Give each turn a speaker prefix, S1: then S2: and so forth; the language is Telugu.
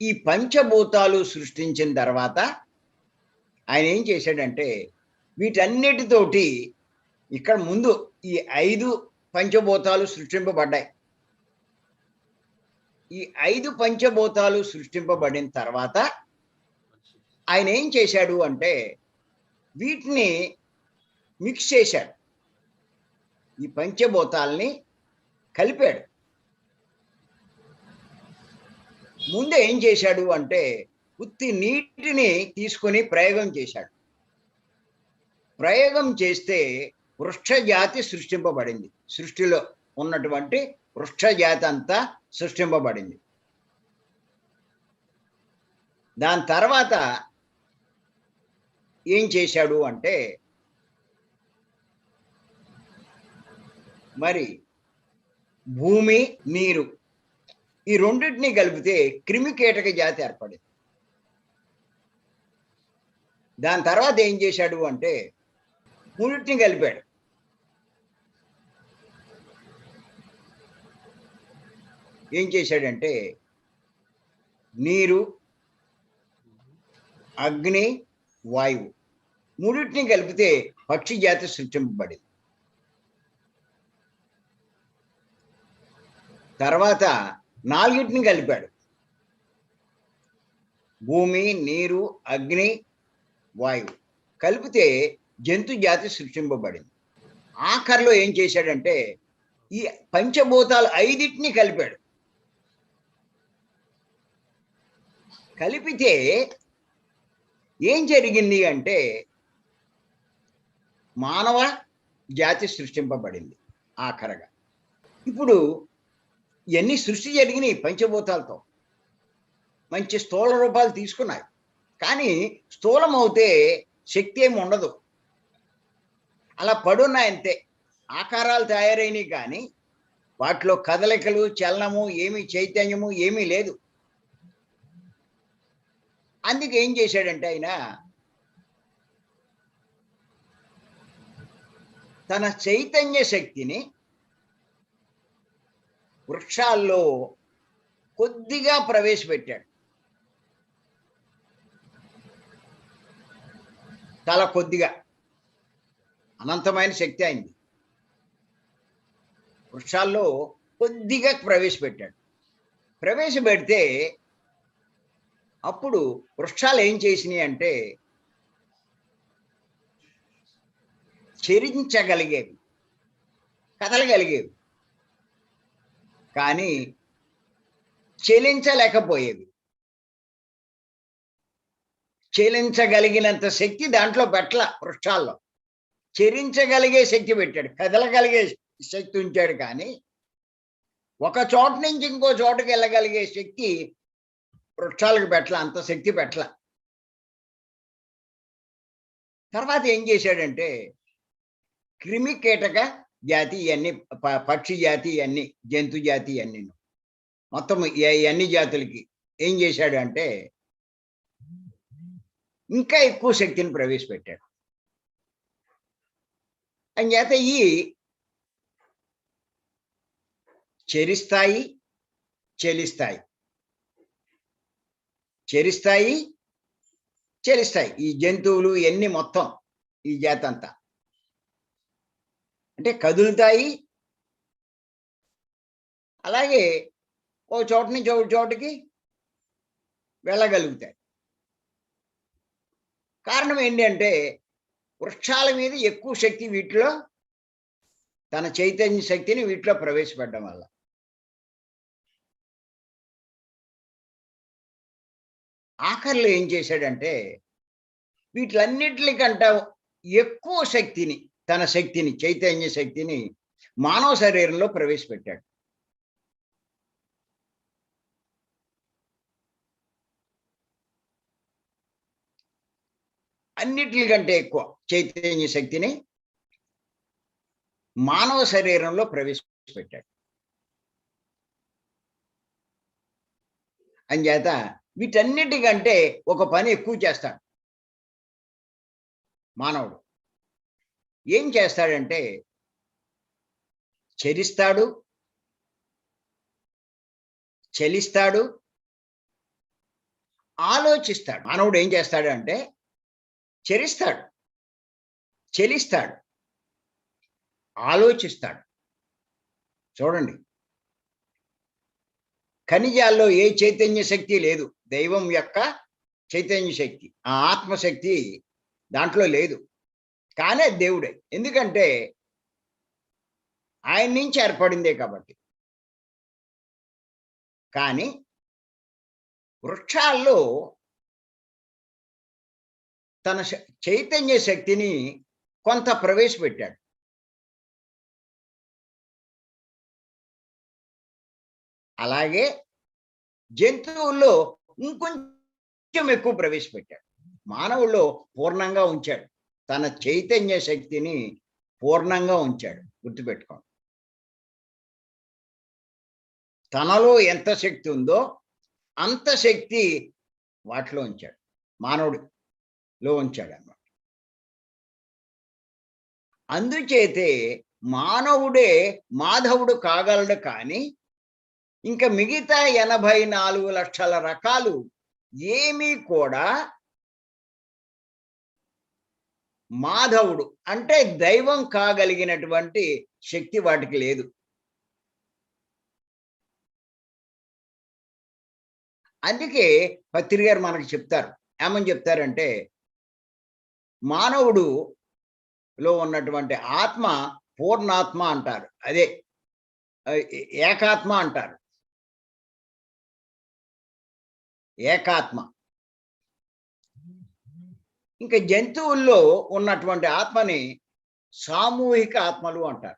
S1: ఈ పంచభూతాలు సృష్టించిన తర్వాత ఆయన ఏం చేశాడంటే వీటన్నిటితోటి ఇక్కడ ముందు ఈ 5 పంచభూతాలు సృష్టింపబడ్డాయి. ఈ 5 పంచభూతాలు సృష్టింపబడిన తర్వాత ఆయన ఏం చేశాడు అంటే వీటిని మిక్స్ చేశాడు. ఈ పంచభూతాల్ని కలిపాడు. ముందే ఏం చేశాడు అంటే ఉత్తి నీటిని తీసుకొని ప్రయోగం చేశాడు. ప్రయోగం చేస్తే వృక్షజాతి సృష్టింపబడింది. సృష్టిలో ఉన్నటువంటి వృక్షజాతి అంతా సృష్టింపబడింది. దాని తర్వాత ఏం చేశాడు అంటే మరి భూమి నీరు ఈ రెండింటిని కలిపితే క్రిమికీటక జాతి ఏర్పడింది. దాని తర్వాత ఏం చేశాడు అంటే మూడింటిని కలిపాడు. ఏం చేశాడంటే నీరు, అగ్ని, వాయువు మూడింటిని కలిపితే పక్షి జాతి సృష్టింపబడింది. తర్వాత నాలుగింటిని కలిపాడు. భూమి, నీరు, అగ్ని, వాయువు కలిపితే జంతు జాతి సృష్టింపబడింది. ఆఖరిలో ఏం చేశాడంటే ఈ పంచభూతాలు 5టిని కలిపాడు. కలిపితే ఏం జరిగింది అంటే మానవ జాతి సృష్టింపబడింది ఆఖరగా. ఇప్పుడు ఇవన్నీ సృష్టి జరిగినాయి పంచభూతాలతో. మంచి స్థూల రూపాలు తీసుకున్నాయి. కానీ స్థూలం అవుతే శక్తి ఏమి ఉండదు. అలా పడున్నాయంతే. ఆకారాలు తయారైనవి కానీ వాటిలో కదలికలు, చలనము, ఏమీ చైతన్యము ఏమీ లేదు. అందుకే ఏం చేశాడంటే ఆయన తన చైతన్య శక్తిని వృక్షాల్లో కొద్దిగా ప్రవేశపెట్టాడు. చాలా కొద్దిగా. అనంతమైన శక్తి అయింది. వృక్షాల్లో కొద్దిగా ప్రవేశపెట్టాడు. ప్రవేశపెడితే అప్పుడు వృక్షాలు ఏం చేసినాయి అంటే చరించగలిగేవి, కదలగలిగేవి, కానీ చెలించలేకపోయేవి. చెలించగలిగినంత శక్తి దాంట్లో పెట్టల. వృక్షాల్లో చరించగలిగే శక్తి పెట్టాడు, కదలగలిగే శక్తి ఉంచాడు. కానీ ఒక చోట నుంచి ఇంకో చోటుకి వెళ్ళగలిగే శక్తి వృక్షాలకు పెట్టల. అంత శక్తి పెట్టల. తర్వాత ఏం చేశాడంటే క్రిమి కీటక జాతి ఇవన్నీ, పక్షి జాతి ఇవన్నీ, జంతు జాతి ఇవన్నీ, మొత్తం అన్ని జాతులకి ఏం చేశాడు అంటే ఇంకా ఎక్కువ శక్తిని ప్రవేశపెట్టాడు. అంచేత ఈ చరిస్తాయి, చెలిస్తాయి, చరిస్తాయి, చెలిస్తాయి ఈ జంతువులు ఇవన్నీ మొత్తం ఈ జాతి అంతా. అంటే కదులుతాయి, అలాగే ఓ చోట నుంచి ఒక చోటుకి వెళ్ళగలుగుతాయి. కారణం ఏంటి అంటే వృక్షాల మీద ఎక్కువ శక్తి వీటిలో, తన చైతన్య శక్తిని వీటిలో ప్రవేశపెట్టడం వల్ల. ఆఖరిలో ఏం చేశాడంటే వీటిలన్నిటికంటే ఎక్కువ శక్తిని, తన శక్తిని, చైతన్య శక్తిని మానవ శరీరంలో ప్రవేశపెట్టాడు. అన్నిటికంటే ఎక్కువ చైతన్య శక్తిని మానవ శరీరంలో ప్రవేశపెట్టాడు. అంచేత వీటన్నిటికంటే ఒక పని ఎక్కువ చేస్తాడు మానవుడు. ఏం చేస్తాడంటే చరిస్తాడు, చలిస్తాడు, ఆలోచిస్తాడు. మానవుడు ఏం చేస్తాడు అంటే చరిస్తాడు, చెలిస్తాడు, ఆలోచిస్తాడు. చూడండి, ఖనిజాల్లో ఏ చైతన్య శక్తి లేదు. దైవం యొక్క చైతన్య శక్తి, ఆ ఆత్మశక్తి దాంట్లో లేదు. కానీ అది దేవుడే. ఎందుకంటే ఆయన నుంచి ఏర్పడిందే కాబట్టి. కానీ వృక్షాల్లో తన చైతన్య శక్తిని కొంత ప్రవేశపెట్టాడు. అలాగే జంతువుల్లో ఇంకొంచెం ఎక్కువ ప్రవేశపెట్టాడు. మానవుల్లో పూర్ణంగా ఉంచాడు. తన చైతన్య శక్తిని పూర్ణంగా ఉంచాడు. గుర్తుపెట్టుకోండి. తనలో ఎంత శక్తి ఉందో అంత శక్తి వాటిలో ఉంచాడు, మానవుడిలో ఉంచాడు అన్నమాట. అందుచేతే మానవుడే మాధవుడు కాగలడు. కానీ ఇంకా మిగతా 84 లక్షల రకాలు ఏమీ కూడా మాధవుడు అంటే దైవం కాగలిగినటువంటి శక్తి వాటికి లేదు. అందుకే పత్రి గారు మనకు చెప్తారు. ఏమని చెప్తారంటే మానవుడులో ఉన్నటువంటి ఆత్మ పూర్ణాత్మ అంటారు. అదే ఏకాత్మ అంటారు. ఏకాత్మ. ఇంకా జంతువుల్లో ఉన్నటువంటి ఆత్మని సామూహిక ఆత్మలు అంటారు.